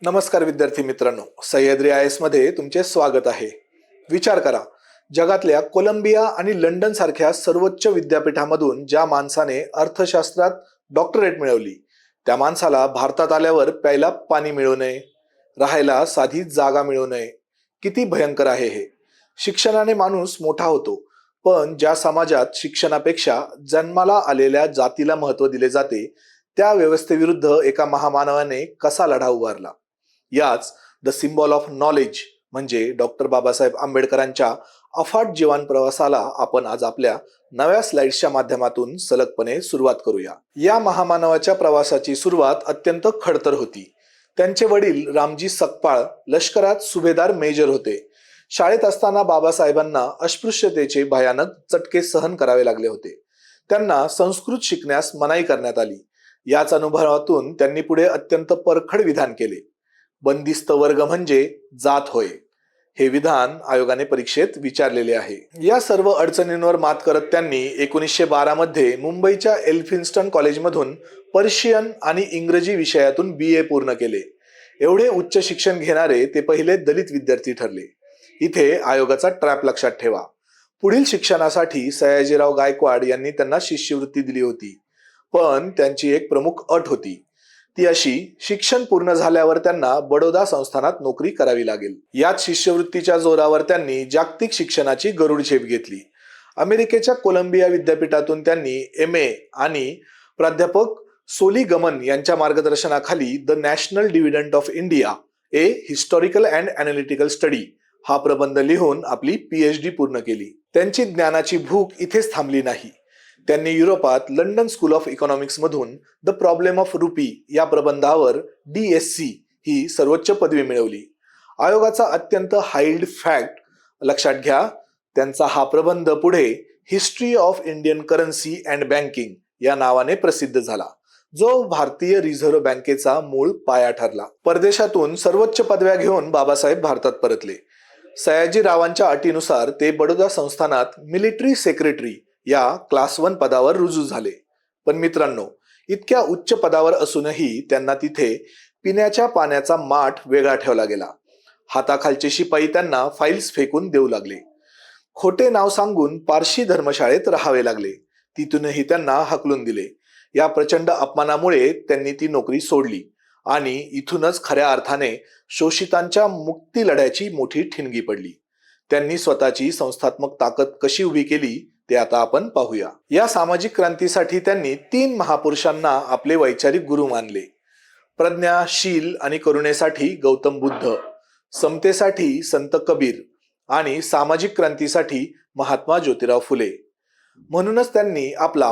नमस्कार विद्यार्थी मित्रांनो, सह्याद्री आय एस मध्ये तुमचे स्वागत आहे. विचार करा, जगातल्या कोलंबिया आणि लंडन सारख्या सर्वोच्च विद्यापीठामधून ज्या माणसाने अर्थशास्त्रात डॉक्टरेट मिळवली, त्या माणसाला भारतात आल्यावर प्यायला पाणी मिळू नये, राहायला साधी जागा मिळू नये. किती भयंकर आहे हे. शिक्षणाने माणूस मोठा होतो, पण ज्या समाजात शिक्षणापेक्षा जन्माला आलेल्या जातीला महत्त्व दिले जाते, त्या व्यवस्थेविरुद्ध एका महामानवाने कसा लढा उभारला. याच द सिम्बॉल ऑफ नॉलेज म्हणजे डॉक्टर बाबासाहेब आंबेडकरांच्या अफाट जीवन प्रवासाला आपण आज आपल्या नव्या स्लाइड्सच्या माध्यमातून सलगपणे सुरुवात करूया. या महामानवाच्या प्रवासाची सुरुवात अत्यंत खडतर होती. त्यांचे वडील रामजी सकपाळ लष्करात सुभेदार मेजर होते. शाळेत असताना बाबासाहेबांना अस्पृश्यतेचे भयानक चटके सहन करावे लागले होते. त्यांना संस्कृत शिकण्यास मनाई करण्यात आली. याच अनुभवातून त्यांनी पुढे अत्यंत परखड विधान केले. बंदिस्त वर्ग म्हणजे जात होय, हे विधान आयोगाने परीक्षेत विचारलेले आहे. या सर्व अडचणींवर मात करत त्यांनी 1912 मध्ये मुंबईच्या एल्फिन्स्टन कॉलेजमधून पर्शियन आणि इंग्रजी विषयातून BA पूर्ण केले. एवढे उच्च शिक्षण घेणारे ते पहिले दलित विद्यार्थी ठरले. इथे आयोगाचा ट्रॅप लक्षात ठेवा. पुढील शिक्षणासाठी सयाजीराव गायकवाड यांनी त्यांना शिष्यवृत्ती दिली होती, पण त्यांची एक प्रमुख अट होती. ती अशी, शिक्षण पूर्ण झाल्यावर त्यांना बडोदा संस्थानात नोकरी करावी लागेल. याच शिष्यवृत्तीच्या जोरावर त्यांनी जागतिक शिक्षणाची गरुड झेप घेतली. अमेरिकेच्या कोलंबिया विद्यापीठातून त्यांनी MA आणि प्राध्यापक सोलिगमन यांच्या मार्गदर्शनाखाली the national dividend of India, A historical and analytical study हा प्रबंध लिहून आपली PhD पूर्ण केली. त्यांची ज्ञानाची भूक इथेच थांबली नाही. त्यांनी युरोपात लंडन स्कूल ऑफ इकॉनॉमिक्स मधून द प्रॉब्लेम ऑफ रुपी या प्रबंधावर DSc ही सर्वोच्च पदवी मिळवली. आयोगाचा अत्यंत हाईल्ड फॅक्ट लक्षात घ्या, त्यांचा हा प्रबंध पुढे history of Indian currency and banking या नावाने प्रसिद्ध झाला, जो भारतीय रिझर्व्ह बँकेचा मूळ पाया ठरला. परदेशातून सर्वोच्च पदव्या घेऊन बाबासाहेब भारतात परतले. सयाजीरावांच्या अटीनुसार ते बडोदा संस्थानात मिलिटरी सेक्रेटरी या क्लास 1 पदावर रुजू झाले. पण मित्रांनो, इतक्या उच्च पदावर असूनही त्यांना तिथे पिण्याच्या पाण्याचा माठ वेगळा ठेवला गेला. हाताखालचे शिपाई त्यांना फाईल्स फेकून देऊ लागले. खोटे नाव सांगून पारशी धर्मशाळेत राहावे लागले. तिथूनही त्यांना हकलून दिले. या प्रचंड अपमानामुळे त्यांनी ती नोकरी सोडली आणि इथूनच खऱ्या अर्थाने शोषितांच्या मुक्ती लढ्याची मोठी ठिणगी पडली. त्यांनी स्वतःची संस्थात्मक ताकद कशी उभी केली ते आता आपण पाहूया. या सामाजिक क्रांतीसाठी त्यांनी 3 महापुरुषांना आपले वैचारिक गुरु मानले. प्रज्ञा, शील आणि करुणेसाठी गौतम बुद्ध, समतेसाठी संत कबीर आणि सामाजिक क्रांतीसाठी महात्मा ज्योतिराव फुले. म्हणूनच त्यांनी आपला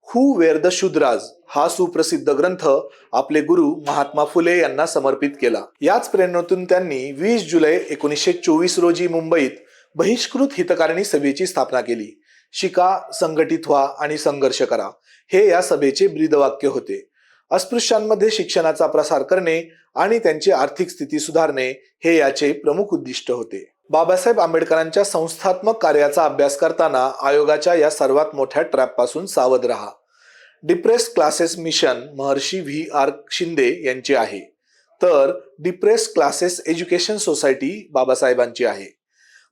हू वेअर द शूद्राज हा सुप्रसिद्ध ग्रंथ आपले गुरु महात्मा फुले यांना समर्पित केला. याच प्रेरणेतून त्यांनी 20 जुलै 1924 रोजी मुंबईत बहिष्कृत हितकारिणी सभेची स्थापना केली. शिका, संघटित व्हा आणि संघर्ष करा, हे या सभेचे ब्रीदवाक्य होते. अस्पृश्यांमध्ये शिक्षणाचा प्रसार करणे आणि त्यांची आर्थिक स्थिती सुधारणे हे याचे प्रमुख उद्दिष्ट होते. बाबासाहेब आंबेडकरांच्या संस्थात्मक कार्याचा अभ्यास करताना आयोगाच्या या सर्वात मोठ्या ट्रॅप पासून सावध राहा. डिप्रेस्ड क्लासेस मिशन महर्षी VR शिंदे यांचे आहे, तर डिप्रेस्ड क्लासेस एज्युकेशन सोसायटी बाबासाहेबांची आहे.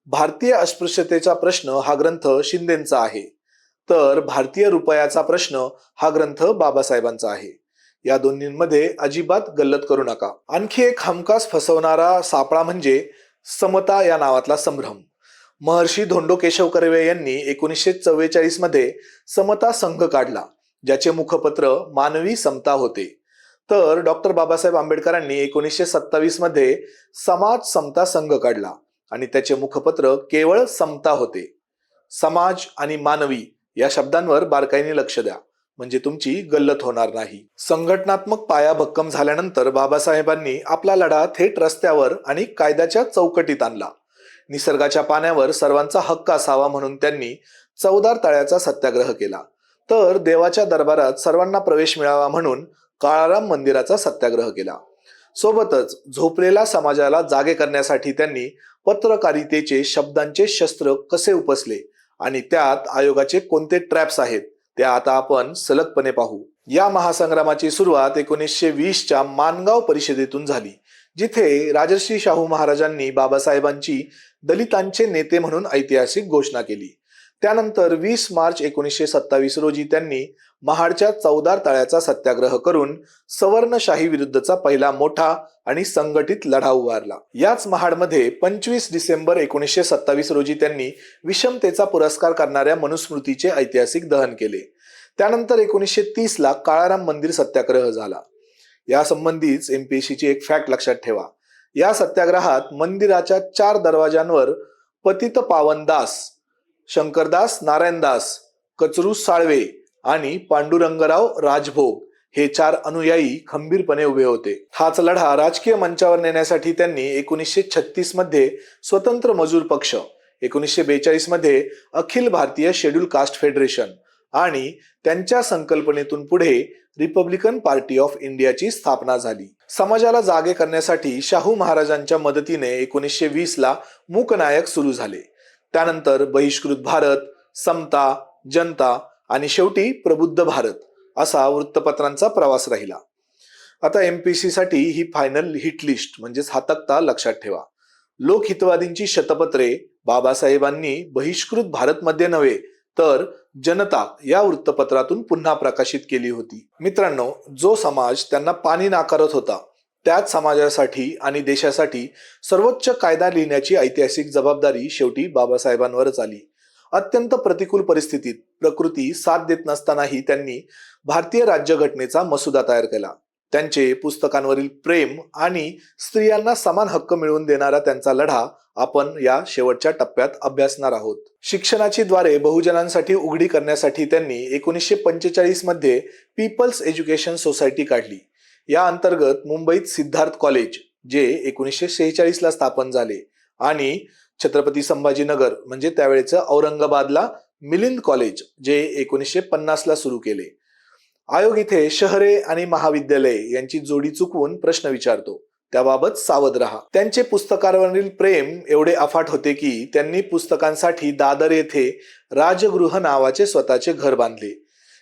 भारतीय अस्पृश्यतेचा प्रश्न हा ग्रंथ शिंदेंचा आहे, तर भारतीय रुपयाचा प्रश्न हा ग्रंथ बाबासाहेबांचा आहे. या दोन्हींमध्ये अजिबात गल्लत करू नका. आणखी एक हमखास फसवणारा सापळा म्हणजे समता या नावातला संभ्रम. महर्षी धोंडो केशव कर्वे यांनी 1944 मध्ये समता संघ काढला, ज्याचे मुखपत्र मानवी समता होते. तर डॉक्टर बाबासाहेब आंबेडकरांनी 1927 मध्ये समाज समता संघ काढला आणि त्याचे मुखपत्र केवळ समता होते. समाज आणि मानवी या शब्दांवर बारकाईने लक्ष द्या, म्हणजे तुमची गल्लत होणार नाही. संघटनात्मक पाया भक्कम झाल्यानंतर बाबासाहेबांनी आपला लढा थेट रस्त्यावर आणि कायद्याच्या चौकटीत आणला. निसर्गाच्या पाण्यावर सर्वांचा हक्क असावा म्हणून त्यांनी 14 तळ्याचा सत्याग्रह केला. तर देवाच्या दरबारात सर्वांना प्रवेश मिळावा म्हणून काळाराम मंदिराचा सत्याग्रह केला. सोबतच झोपलेल्या समाजाला जागे करण्यासाठी त्यांनी पत्रकारितेचे शब्दांचे शस्त्र कसे उपसले आणि त्यात आयोगाचे कोणते ट्रॅप्स आहेत ते आता आपण सलगपणे पाहू. या महासंग्रामाची सुरुवात 1920च्या मानगाव परिषदेतून झाली, जिथे राजर्षी शाहू महाराजांनी बाबासाहेबांची दलितांचे नेते म्हणून ऐतिहासिक घोषणा केली. त्यानंतर 20 मार्च 1927 रोजी त्यांनी महाडच्या चौदार तळ्याचा सत्याग्रह करून सवर्णशाही विरुद्धचा पहिला मोठा आणि संघटित लढा उभारला. याच महाडमध्ये 25 डिसेंबर 1927 रोजी त्यांनी विषमतेचा पुरस्कार करणाऱ्या मनुस्मृतीचे ऐतिहासिक दहन केले. त्यानंतर 1930 ला काळाराम मंदिर सत्याग्रह झाला. या संबंधीच MPSCची एक फॅक्ट लक्षात ठेवा. या सत्याग्रहात मंदिराच्या 4 दरवाजांवर पतित पावन दास, शंकरदास नारायणदास, कचरू साळवे आणि पांडुरंगराव राजभोग हे 4 अनुयायी खंबीरपणे उभे होते. हाच लढा राजकीय मंचावर नेण्यासाठी त्यांनी 1936 मध्ये स्वतंत्र मजूर पक्ष, 1942 मध्ये Akhil Bharatiya schedule caste federation आणि त्यांच्या संकल्पनेतून पुढे रिपब्लिकन पार्टी ऑफ इंडियाची स्थापना झाली. समाजाला जागे करण्यासाठी शाहू महाराजांच्या मदतीने 1920 ला मूकनायक सुरू झाले. त्यानंतर बहिष्कृत भारत, समता, जनता आणि शेवटी प्रबुद्ध भारत असा वृत्तपत्रांचा प्रवास राहिला. आता MPSC साठी ही फायनल हिट लिस्ट म्हणजेच हा तक्ता लक्षात ठेवा. लोकहितवादींची शतपत्रे बाबासाहेबांनी बहिष्कृत भारत मध्ये नव्हे तर जनता या वृत्तपत्रातून पुन्हा प्रकाशित केली होती. मित्रांनो, जो समाज त्यांना पाणी नाकारत होता त्याच समाजासाठी आणि देशासाठी सर्वोच्च कायदा लिहिण्याची ऐतिहासिक जबाबदारी शेवटी बाबासाहेबांवरच आली. अत्यंत प्रतिकूल परिस्थितीत प्रकृती साथ देत नसतानाही त्यांनी भारतीय राज्यघटनेचा मसुदा तयार केला. त्यांचे पुस्तकांवरील प्रेम आणि स्त्रियांना समान हक्क मिळवून देणारा त्यांचा लढा आपण या शेवटच्या टप्प्यात अभ्यासणार आहोत. शिक्षणाची द्वारे बहुजनांसाठी उघडी करण्यासाठी त्यांनी 1945 मध्ये पीपल्स एज्युकेशन सोसायटी काढली. या अंतर्गत मुंबईत सिद्धार्थ कॉलेज जे 1946 ला स्थापन झाले आणि छत्रपती संभाजीनगर म्हणजे त्यावेळेचं औरंगाबादला मिलिंद कॉलेज जे 1950 ला सुरू केले. आयोग इथे शहरे आणि महाविद्यालय यांची जोडी चुकवून प्रश्न विचारतो, त्याबाबत सावध राहा. त्यांचे पुस्तकांवरील प्रेम एवढे अफाट होते की त्यांनी पुस्तकांसाठी दादर येथे राजगृह नावाचे स्वतःचे घर बांधले,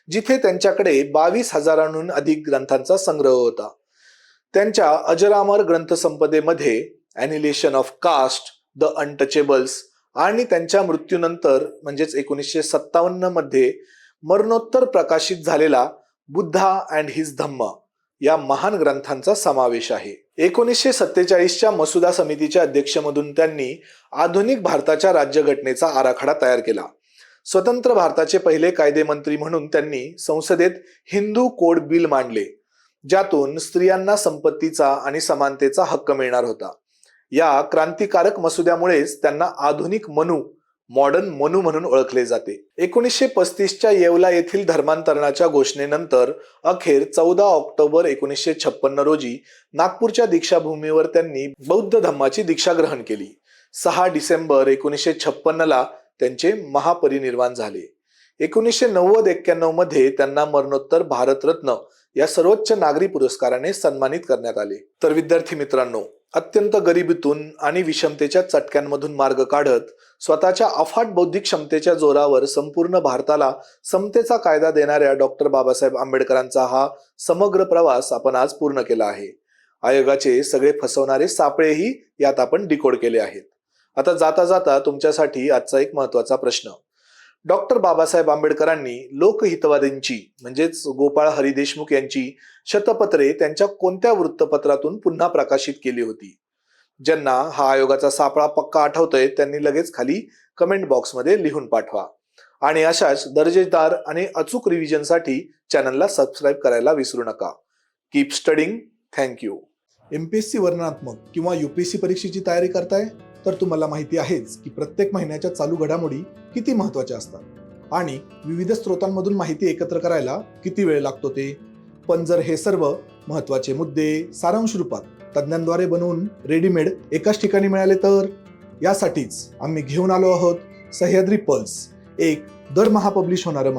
जिथे त्यांच्याकडे 22,000हून अधिक ग्रंथांचा संग्रह होता. त्यांच्या अजरामर ग्रंथसंपदेमध्ये ॲनिलेशन ऑफ कास्ट, द अनटचेबल्स आणि त्यांच्या मृत्यूनंतर म्हणजेच 1957 मध्ये मरणोत्तर प्रकाशित झालेला बुद्धा अँड हिज धम्म या महान ग्रंथांचा समावेश आहे. 1947च्या मसुदा समितीच्या अध्यक्षमधून त्यांनी आधुनिक भारताच्या राज्यघटनेचा आराखडा तयार केला. स्वतंत्र भारताचे पहिले कायदेमंत्री म्हणून त्यांनी संसदेत हिंदू कोड बिल मांडले, ज्यातून स्त्रियांना संपत्तीचा आणि समानतेचा हक्क मिळणार होता. या क्रांतिकारक मसुद्यामुळेच त्यांना आधुनिक मॉडर्न मनु म्हणून ओळखले जाते. 1935च्या येवला येथील धर्मांतरणाच्या घोषणेनंतर अखेर 14 ऑक्टोबर 1956 रोजी नागपूरच्या दीक्षाभूमीवर त्यांनी बौद्ध धम्माची दीक्षा ग्रहण केली. 6 डिसेंबर 1956 ला त्यांचे महापरिनिर्वाण झाले. 1990-91 मध्ये त्यांना मरणोत्तर भारतरत्न या सर्वोच्च नागरी पुरस्काराने सन्मानित करण्यात आले. तर विद्यार्थी मित्रांनो, अत्यंत गरिबीतून आणि विषमतेच्या चटक्यांमधून मार्ग काढत स्वतःच्या अफाट बौद्धिक क्षमतेच्या जोरावर संपूर्ण भारताला समतेचा कायदा देणाऱ्या डॉक्टर बाबासाहेब आंबेडकरांचा हा समग्र प्रवास आपण आज पूर्ण केला आहे. आयोगाचे सगळे फसवणारे सापळेही यात आपण डिकोड केले आहेत. आता जाता जाता तुमच्यासाठी आजचा एक महत्वाचा प्रश्न. डॉक्टर बाबासाहेब आंबेडकरांनी लोकहितवादींची म्हणजेच गोपाळ हरी देशमुख यांची शतपत्रे त्यांच्या कोणत्या वृत्तपत्रातून पुन्हा प्रकाशित केली होती? ज्यांना हा आयोगाचा सापळा पक्का आठवतोय त्यांनी लगेच खाली कमेंट बॉक्समध्ये लिहून पाठवा. आणि अशाच दर्जेदार आणि अचूक रिव्हिजनसाठी चॅनलला सबस्क्राईब करायला विसरू नका. Keep studying. थँक्यू. MPSC वर्णनात्मक किंवा UPSC परीक्षेची तयारी करताय तर तुम्हाला माहिती आहेच की प्रत्येक महिन्याच्या चालू घडामोडी किती महत्त्वाच्या असतात आणि विविध स्रोतांमधून माहिती एकत्र करायला किती वेळ लागतो ते. पण जर हे सर्व महत्त्वाचे मुद्दे सारांश रूपात तज्ञांद्वारे बनवून रेडीमेड एकाच ठिकाणी मिळाले तर यासाठीच आम्ही घेऊन आलो आहोत सह्याद्री पल्स, एक दरमहा पब्लिश होणारं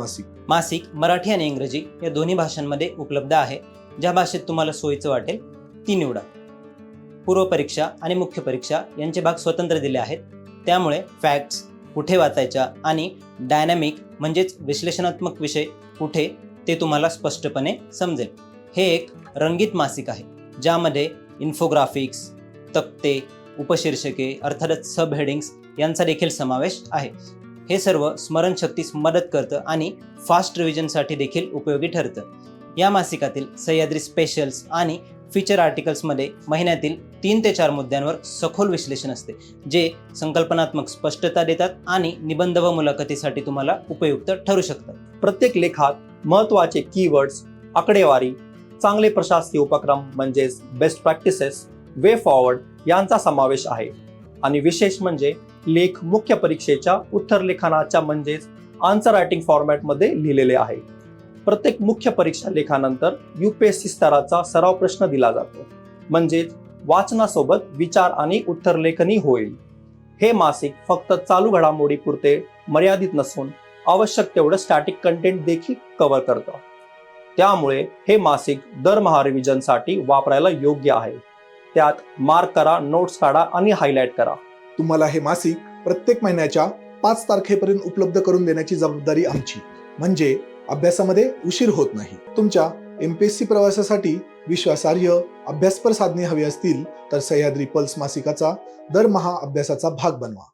मासिक मराठी आणि इंग्रजी या दोन्ही भाषांमध्ये उपलब्ध आहे. ज्या भाषेत तुम्हाला सोयीचं वाटेल ती निवडा. पूर्व परीक्षा आणि मुख्य परीक्षा यांचे भाग स्वतंत्र दिले आहेत. त्यामुळे फॅक्ट्स कुठे वाचायच्या आणि डायनॅमिक म्हणजेच विश्लेषणात्मक विषय कुठे ते तुम्हाला स्पष्टपणे समजेल. हे एक रंगीत मासिक आहे ज्यामध्ये इन्फोग्राफिक्स, तक्ते, उपशीर्षके अर्थातच सब हेडिंग्स यांचा देखील समावेश आहे. हे सर्व स्मरणशक्तीस मदत करतं आणि फास्ट रिव्हिजनसाठी देखील उपयोगी ठरतं. या मासिकातील सह्याद्री स्पेशल्स आणि फीचर आर्टिकल्समध्ये महिन्यातील 3 ते 4 मुद्द्यांवर सखोल विश्लेषण असते, जे संकल्पनात्मक स्पष्टता देतात आणि निबंध व मुलाखतीसाठी तुम्हाला उपयुक्त ठरू शकतात. प्रत्येक लेखात महत्त्वाचे कीवर्ड्स, आकडेवारी, चांगले प्रशासकीय उपक्रम म्हणजेच बेस्ट प्रॅक्टिसेस, वे फॉरवर्ड यांचा समावेश आहे. आणि विशेष म्हणजे लेख मुख्य परीक्षेच्या उत्तरलेखनाच्या म्हणजेच आन्सर रायटिंग फॉर्मॅटमध्ये लिहिलेले आहे. प्रत्येक मुख्य परीक्षा लेखानंतर UPSC स्तराचा सराव प्रश्न दिला जातो, म्हणजेच वाचनासोबत विचार आणि उत्तरलेखनही होईल. हे मासिक फक्त चालू घडामोडीपुरते मर्यादित नसून आवश्यक तेवढं स्टॅटिक कंटेंट देखील कव्हर करतं. त्यामुळे हे मासिक दरमहा रिव्हिजनसाठी वापरायला योग्य आहे. त्यात मार्क करा, नोट्स काढा आणि हायलाइट करा. तुम्हाला हे मासिक प्रत्येक महिन्याच्या 5 तारखेपर्यंत उपलब्ध करून देण्याची जबाबदारी आमची. म्हणजे अभ्यासामध्ये उशीर होत नाही. तुमच्या MPSC प्रवासासाठी विश्वासार्ह अभ्यासपर साधने हवी असतील तर सह्याद्री पल्स मासिकाचा दरमहा अभ्यासाचा भाग बनवा.